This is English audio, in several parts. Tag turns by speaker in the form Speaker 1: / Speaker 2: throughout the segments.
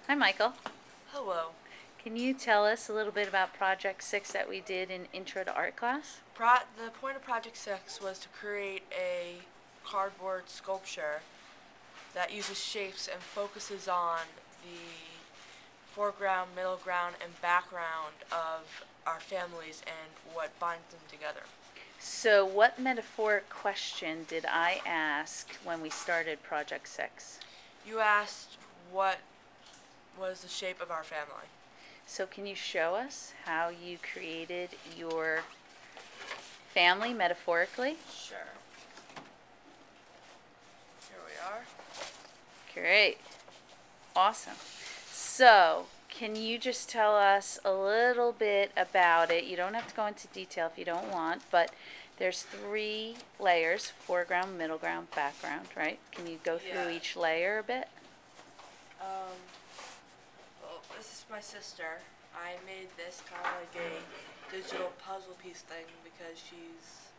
Speaker 1: Hi, Michael.
Speaker 2: Hello.
Speaker 1: Can you tell us a little bit about Project 6 that we did in Intro to Art class?
Speaker 2: The point of Project 6 was to create a cardboard sculpture that uses shapes and focuses on the foreground, middle ground, and background of our families and what binds them together.
Speaker 1: So, what metaphoric question did I ask when we started Project 6?
Speaker 2: You asked what was the shape of our family.
Speaker 1: So, can you show us how you created your family metaphorically?
Speaker 2: Sure. Here we are.
Speaker 1: Great. Awesome. So, can you just tell us a little bit about it? You don't have to go into detail if you don't want, but there's 3 layers: foreground, middle ground, background, right? Can you go through
Speaker 2: Yeah.
Speaker 1: each layer a bit?
Speaker 2: Well, this is my sister. I made this kind of like a digital puzzle piece thing because she's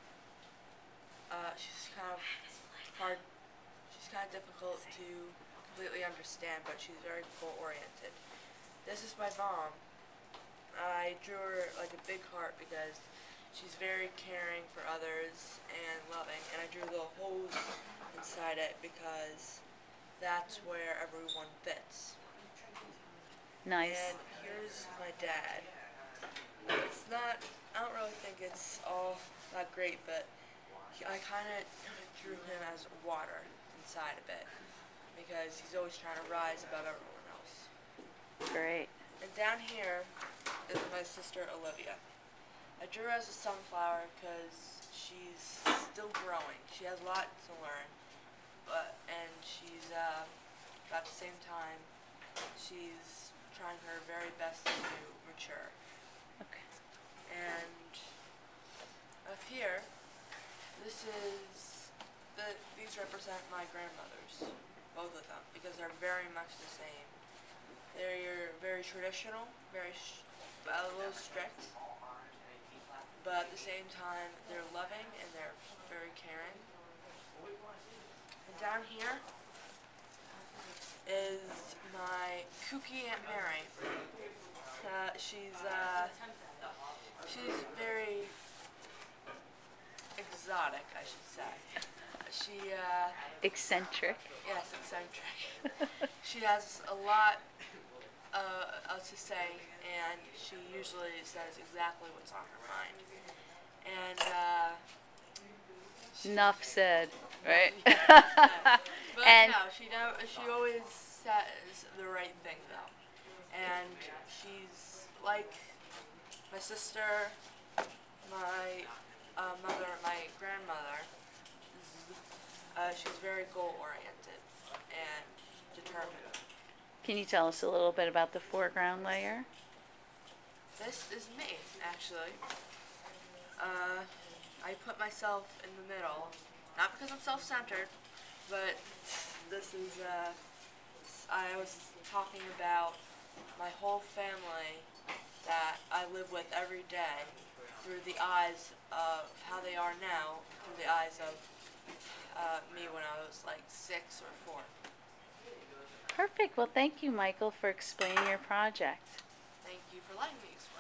Speaker 2: kind of hard. She's kind of difficult to completely understand, but she's very goal-oriented. This is my mom. I drew her like a big heart because she's very caring for others and loving, and I drew the holes inside it because that's where everyone fits.
Speaker 1: Nice.
Speaker 2: And here's my dad. It's not, I don't really think it's all that great, but I kind of drew him as water inside a bit because he's always trying to rise above everyone else.
Speaker 1: Great.
Speaker 2: And down here is my sister Olivia. I drew her as a sunflower because she's still growing. She has a lot to learn, and she's at the same time she's trying her very best to mature.
Speaker 1: Okay.
Speaker 2: And up here, these represent my grandmothers, both of them, because they're very much the same. They're very traditional, a little strict, but at the same time they're loving and they're very caring. And down here is my kooky Aunt Mary. She's very exotic, I should say.
Speaker 1: Eccentric.
Speaker 2: Yes, eccentric. She has a lot to say, and she usually says exactly what's on her mind. And
Speaker 1: Enough said, right?
Speaker 2: but
Speaker 1: And
Speaker 2: no, she always says the right thing though, and she's like my sister, my mother, my grandmother. She's very goal oriented and determined.
Speaker 1: can you tell us a little bit about the foreground layer?
Speaker 2: This is me, actually. I put myself in the middle, not because I'm self-centered, but this is, I was talking about my whole family that I live with every day through the eyes of how they are now, through the eyes of me when I was like 6 or 4.
Speaker 1: Perfect. Well, thank you, Michael, for explaining your project.
Speaker 2: Thank you for letting me explain.